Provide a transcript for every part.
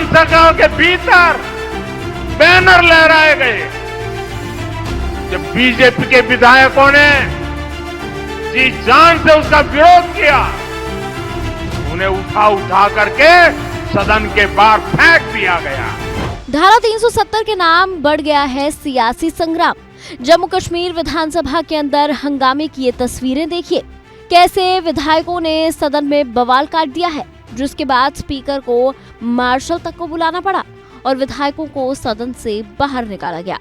विधानसभा के भीतर बैनर लहराए गए। जब बीजेपी के विधायकों ने जी जान से उसका विरोध किया, उन्हें उठा करके सदन के बाहर फेंक दिया गया। धारा 370 के नाम बढ़ गया है सियासी संग्राम। जम्मू कश्मीर विधानसभा के अंदर हंगामे की ये तस्वीरें देखिए, कैसे विधायकों ने सदन में बवाल काट दिया है, जिसके बाद स्पीकर को मार्शल तक को बुलाना पड़ा और विधायकों को सदन से बाहर निकाला गया।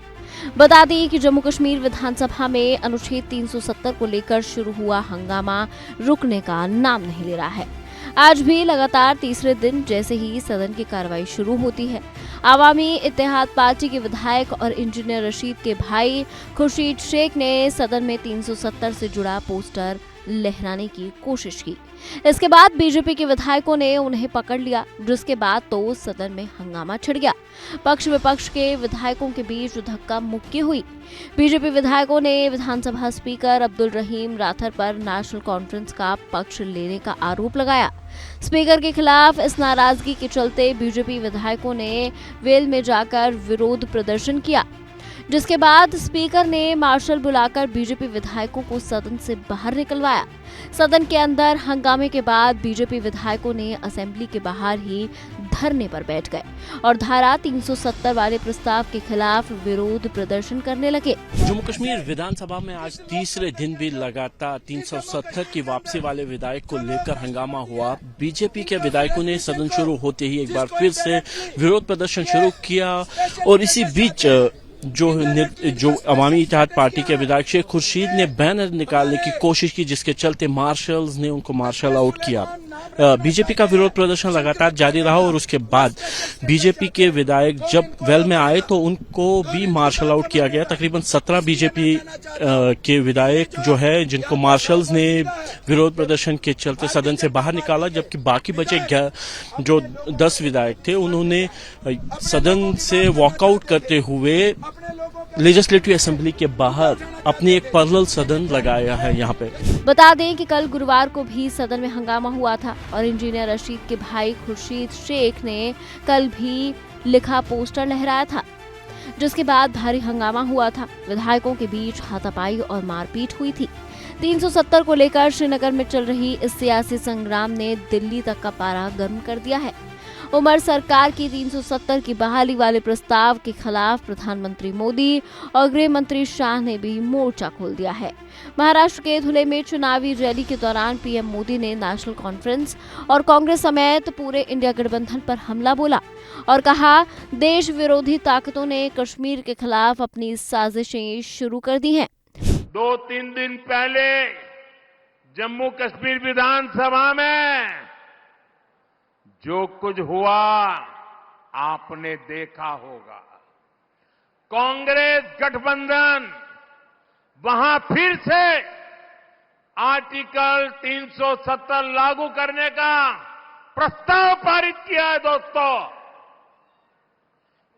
बता दें कि जम्मू कश्मीर विधानसभा में अनुच्छेद 370 को लेकर शुरू हुआ हंगामा रुकने का नाम नहीं ले रहा है। आज भी लगातार तीसरे दिन जैसे ही सदन की कार्रवाई शुरू होती है, आवामी इत्तेहाद पार्टी के विधायक और इंजीनियर रशीद के भाई खुर्शीद शेख ने सदन में 370 से जुड़ा पोस्टर लहराने की कोशिश की। इसके बाद बीजेपी के विधायकों ने उन्हें पकड़ लिया, जिसके बाद तो सदन में हंगामा छिड़ गया। पक्ष विपक्ष के विधायकों के बीच धक्का मुक्की हुई। बीजेपी विधायकों ने विधानसभा स्पीकर अब्दुल रहीम राठौर पर नेशनल कॉन्फ्रेंस का पक्ष लेने का आरोप लगाया। स्पीकर के खिलाफ इस नाराजगी के चलते बीजेपी विधायकों ने वेल में जाकर विरोध प्रदर्शन किया, जिसके बाद स्पीकर ने मार्शल बुलाकर बीजेपी विधायकों को सदन से बाहर निकलवाया। सदन के अंदर हंगामे के बाद बीजेपी विधायकों ने असेंबली के बाहर ही धरने पर बैठ गए और धारा 370 वाले प्रस्ताव के खिलाफ विरोध प्रदर्शन करने लगे। जम्मू कश्मीर विधानसभा में आज तीसरे दिन भी लगातार 370 की वापसी वाले विधायक को लेकर हंगामा हुआ। बीजेपी के विधायकों ने सदन शुरू होते ही एक बार फिर से विरोध प्रदर्शन शुरू किया और इसी बीच जो अवामी इत्तेहाद पार्टी के विधायक शेख खुर्शीद ने बैनर निकालने की कोशिश की, जिसके चलते मार्शल्स ने उनको मार्शल आउट किया। बीजेपी का विरोध प्रदर्शन लगातार जारी रहा और उसके बाद बीजेपी के विधायक जब वेल में आए तो उनको भी मार्शल आउट किया गया। तकरीबन 17 बीजेपी के विधायक जो है जिनको मार्शल्स ने विरोध प्रदर्शन के चलते सदन से बाहर निकाला, जबकि बाकी बचे जो 10 विधायक थे उन्होंने सदन से वॉकआउट करते हुए लेजिस्लेटिव असेंबली के बाहर अपनी एक पैरेलल सदन लगाया है। यहाँ पे बता दें कि कल गुरुवार को भी सदन में हंगामा हुआ था और इंजीनियर रशीद के भाई खुर्शीद शेख ने कल भी लिखा पोस्टर लहराया था, जिसके बाद भारी हंगामा हुआ था। विधायकों के बीच हाथापाई और मारपीट हुई थी। 370 को लेकर श्रीनगर में चल रही इस सियासी संग्राम ने दिल्ली तक का पारा गर्म कर दिया है। उमर सरकार की 370 की बहाली वाले प्रस्ताव के खिलाफ प्रधानमंत्री मोदी और गृह मंत्री शाह ने भी मोर्चा खोल दिया है। महाराष्ट्र के धुले में चुनावी रैली के दौरान पीएम मोदी ने नेशनल कॉन्फ्रेंस और कांग्रेस समेत पूरे इंडिया गठबंधन पर हमला बोला और कहा, देश विरोधी ताकतों ने कश्मीर के खिलाफ अपनी साजिशें शुरू कर दी हैं। 2-3 दिन पहले जम्मू कश्मीर विधानसभा में जो कुछ हुआ आपने देखा होगा। कांग्रेस गठबंधन वहां फिर से आर्टिकल 370 लागू करने का प्रस्ताव पारित किया है। दोस्तों,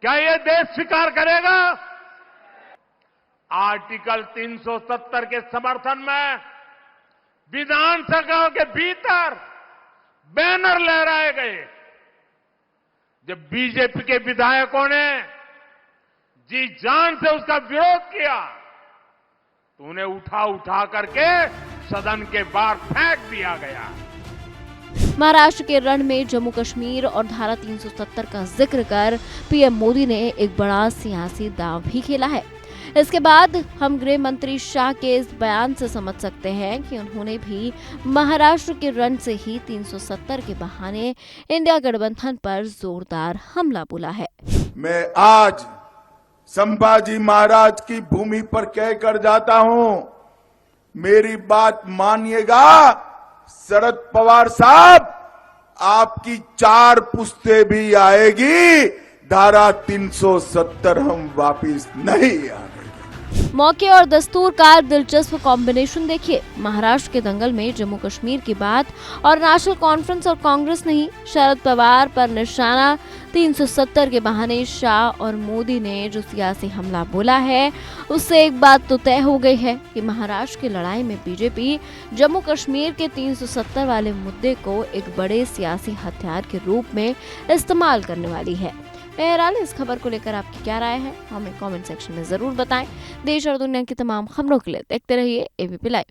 क्या ये देश स्वीकार करेगा? आर्टिकल 370 के समर्थन में विधानसभा के भीतर बैनर लहराए गए। जब बीजेपी के विधायकों ने जी जान से उसका विरोध किया, तो उन्हें उठा करके सदन के बाहर फेंक दिया गया। महाराष्ट्र के रण में जम्मू कश्मीर और धारा 370 का जिक्र कर पीएम मोदी ने एक बड़ा सियासी दांव भी खेला है। इसके बाद हम गृह मंत्री शाह के इस बयान से समझ सकते हैं कि उन्होंने भी महाराष्ट्र के रण से ही 370 के बहाने इंडिया गठबंधन पर जोरदार हमला बोला है। मैं आज संभाजी महाराज की भूमि पर कहकर जाता हूं, मेरी बात मानिएगा शरद पवार साहब, आपकी 4 पुश्तें भी आएगी, धारा 370 हम वापिस नहीं आएंगे। मौके और दस्तूर का दिलचस्प कॉम्बिनेशन देखिए। महाराष्ट्र के दंगल में जम्मू कश्मीर की बात और नेशनल कॉन्फ्रेंस और कांग्रेस नहीं, शरद पवार पर निशाना। 370 के बहाने शाह और मोदी ने जो सियासी हमला बोला है, उससे एक बात तो तय हो गई है कि महाराष्ट्र की लड़ाई में बीजेपी जम्मू कश्मीर के 370 वाले मुद्दे को एक बड़े सियासी हथियार के रूप में इस्तेमाल करने वाली है। बहरहाल इस खबर को लेकर आपकी क्या राय है, हमें कमेंट सेक्शन में जरूर बताएं। देश और दुनिया की तमाम खबरों के लिए देखते रहिए एबीपी लाइव।